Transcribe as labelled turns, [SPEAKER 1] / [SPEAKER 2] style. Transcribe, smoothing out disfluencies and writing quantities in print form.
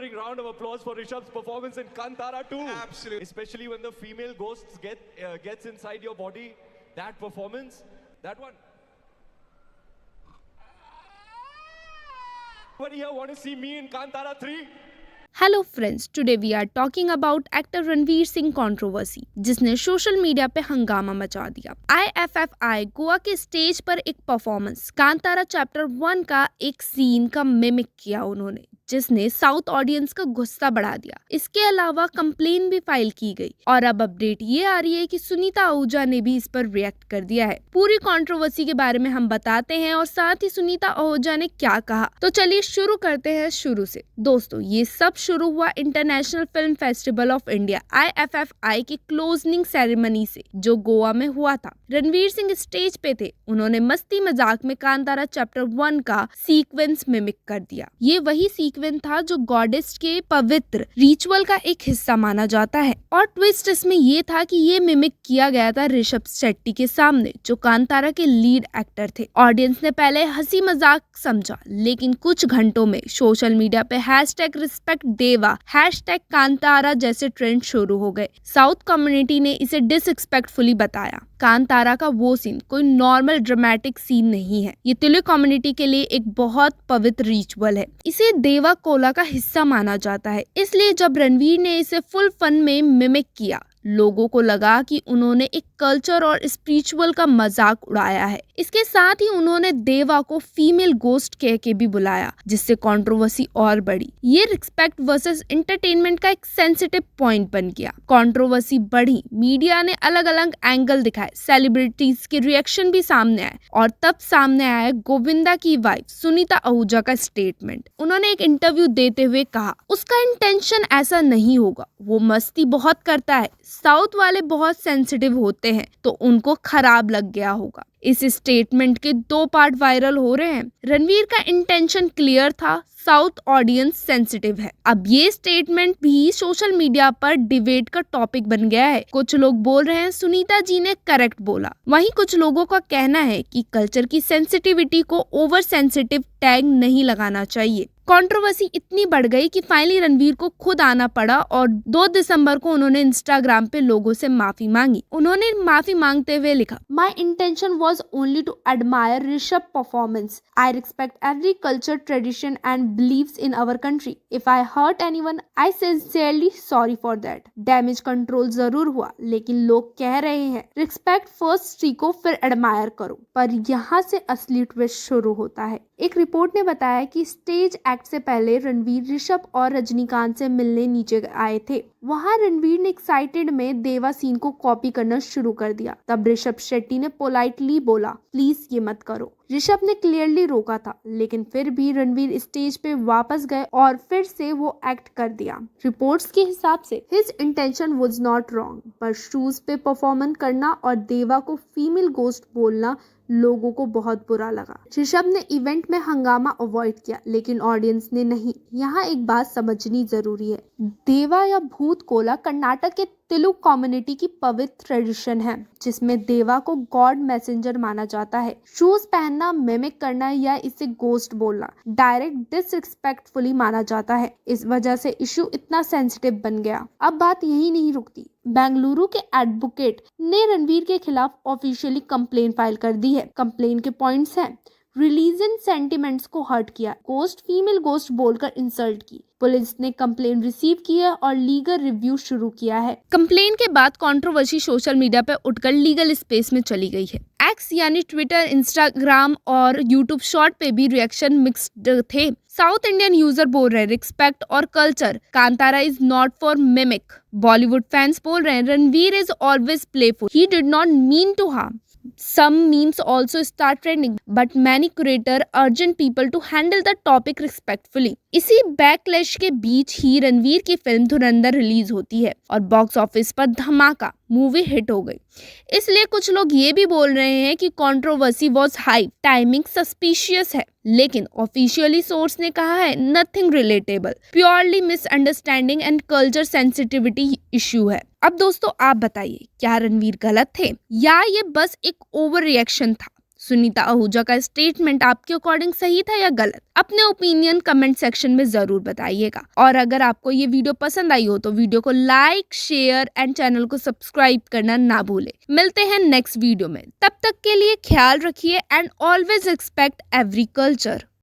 [SPEAKER 1] thundering round of applause for Rishabh's performance in Kantara 2.
[SPEAKER 2] Absolutely.
[SPEAKER 1] Especially when the female ghosts gets inside your body. That performance, that one. Anybody here want to see me in Kantara 3?
[SPEAKER 3] Hello friends, today we are talking about actor Ranveer Singh controversy, जिसने social media पे हंगामा मचा दिया। IFFI Goa के stage पर एक performance Kantara chapter 1 का एक सीन का मिमिक किया उन्होंने, जिसने साउथ ऑडियंस का गुस्सा बढ़ा दिया। इसके अलावा कंप्लेन भी फाइल की गई और अब अपडेट ये आ रही है कि सुनीता आहूजा ने भी इस पर रिएक्ट कर दिया है। पूरी कंट्रोवर्सी के बारे में हम बताते हैं और साथ ही सुनीता आहूजा ने क्या कहा। तो चलिए शुरू करते हैं शुरू से। दोस्तों, ये सब शुरू हुआ international film festival of India IFFI की क्लोजिंग सेरेमनी से, जो गोवा में हुआ था। रणवीर सिंह स्टेज पे थे। उन्होंने मस्ती मजाक में कांतारा चैप्टर 1 का सीक्वेंस मिमिक कर दिया। ये वही सीक्वेंस था जो गॉडेस के पवित्र रिचुअल का एक हिस्सा माना जाता है, और ट्विस्ट इसमें ये था कि ये मिमिक किया गया था ऋषभ शेट्टी के सामने, जो कांतारा के लीड एक्टर थे। ऑडियंस ने पहले हंसी मजाक समझा, लेकिन कुछ घंटों में सोशल मीडिया पे #रिस्पेक्ट देवा, #कांतारा जैसे ट्रेंड शुरू हो गए। साउथ कम्युनिटी ने इसे डिसरिस्पेक्टफुली बताया। कांतारा का वो सीन कोई नॉर्मल ड्रामेटिक सीन नहीं है। ये तेलुगु कम्युनिटी के लिए एक बहुत पवित्र रिचुअल है। इसे देवा कोला का हिस्सा माना जाता है। इसलिए जब रणवीर ने इसे फुल फन में मिमिक किया, लोगों को लगा कि उन्होंने एक कल्चर और स्पिरिचुअल का मजाक उड़ाया है। इसके साथ ही उन्होंने देवा को फीमेल गोस्ट कह के भी बुलाया, जिससे कंट्रोवर्सी और बढ़ी। ये रिस्पेक्ट वर्सेस एंटरटेनमेंट का एक सेंसिटिव पॉइंट बन गया। कंट्रोवर्सी बढ़ी, मीडिया ने अलग अलग एंगल दिखाए, सेलिब्रिटीज के रिएक्शन भी सामने आए, और तब सामने आया गोविंदा की वाइफ सुनीता आहूजा का स्टेटमेंट। उन्होंने एक इंटरव्यू देते हुए कहा, उसका इंटेंशन ऐसा नहीं होगा, वो मस्ती बहुत करता है। साउथ वाले बहुत सेंसिटिव होते हैं, तो उनको खराब लग गया होगा। इस स्टेटमेंट के 2 पार्ट वायरल हो रहे हैं। रणवीर का इंटेंशन क्लियर था, साउथ ऑडियंस सेंसिटिव है। अब ये स्टेटमेंट भी सोशल मीडिया पर डिबेट का टॉपिक बन गया है। कुछ लोग बोल रहे हैं सुनीता जी ने करेक्ट बोला, वहीं कुछ लोगों का कहना है कि कल्चर की सेंसिटिविटी को ओवर सेंसिटिव टैग नहीं लगाना चाहिए। कंट्रोवर्सी इतनी बढ़ गई कि फाइनली रणवीर को खुद आना पड़ा और 2 दिसंबर को उन्होंने इंस्टाग्राम पे लोगों से माफी मांगी। उन्होंने माफी मांगते हुए लिखा, my intention was only to admire Rishabh performance. I respect every culture, tradition and beliefs in our country. If I hurt anyone, I sincerely sorry for that. Damage control जरूर हुआ, लेकिन लोग कह रहे हैं रिस्पेक्ट फर्स्ट सीखो फिर एडमायर करो, पर यहाँ से असली ट्विस्ट शुरू होता है। एक रिपोर्ट ने बताया कि स्टेज एक्ट से पहले रणवीर ऋषभ और रजनीकांत से मिलने नीचे आए थे। वहां रणवीर ने एक्साइटेड में देवा सीन को कॉपी करना शुरू कर दिया। तब ऋषभ शेट्टी ने पोलाइटली बोला, प्लीज ये मत करो। ऋषभ ने क्लियरली रोका था, लेकिन फिर भी रणवीर स्टेज पे वापस गए और फिर से वो एक्ट कर दिया। रिपोर्ट्स के हिसाब से his intention was not wrong, पर शूज पे परफॉर्मेंस करना और देवा को फीमेल गोस्ट बोलना लोगों को बहुत बुरा लगा। ऋषभ ने इवेंट में हंगामा अवॉइड किया, लेकिन ऑडियंस ने नहीं। यहाँ एक बात समझनी जरूरी है, देवा या भूत कोला कर्नाटक के तेलुगु कम्युनिटी की पवित्र ट्रेडिशन है, जिसमें देवा को गॉड मैसेंजर माना जाता है। शूज पहनना, मिमिक करना या इसे गोस्ट बोलना डायरेक्ट डिसरिस्पेक्टफुली माना जाता है। इस वजह से इशू इतना सेंसिटिव बन गया। अब बात यही नहीं रुकती। बेंगलुरु के एडवोकेट ने रणवीर के खिलाफ ऑफिशियली कंप्लेन फाइल कर दी है। कंप्लेन के पॉइंट्स हैं, रिलीजन सेंटिमेंट्स को हर्ट किया, गोस्ट फीमेल गोस्ट बोलकर इंसल्ट की। पुलिस ने कंप्लेन रिसीव की है और लीगल रिव्यू शुरू किया है। कंप्लेन के बाद कंट्रोवर्सी सोशल मीडिया पर उठकर लीगल स्पेस में चली गई है। एक्स यानी ट्विटर, इंस्टाग्राम और यूट्यूब शॉर्ट पे भी रिएक्शन मिक्स्ड थे। साउथ इंडियन यूजर बोल रहे हैं रिस्पेक्ट और culture, Kantara is not for mimic. Bollywood fans बोल रहे हैं Ranveer is always playful, he did not mean to harm. Some memes also start trending, but many creators urgent people to handle the topic respectfully. इसी backlash के बीच ही रणवीर की film धुरंधर release होती है और box office पर धमाका मूवी हिट हो गई। इसलिए कुछ लोग ये भी बोल रहे हैं कि controversy was high, timing suspicious है, लेकिन ऑफिशियली सोर्स ने कहा है nothing relatable, purely misunderstanding and culture sensitivity issue है। अब दोस्तों आप बताइए, क्या रणवीर गलत थे या ये बस एक ओवर रिएक्शन था? सुनीता आहूजा का स्टेटमेंट आपके अकॉर्डिंग सही था या गलत? अपने ओपिनियन कमेंट सेक्शन में जरूर बताइएगा। और अगर आपको ये वीडियो पसंद आई हो तो वीडियो को लाइक, शेयर एंड चैनल को सब्सक्राइब करना ना भूले। मिलते हैं नेक्स्ट वीडियो में, तब तक के लिए ख्याल रखिए and always expect every culture.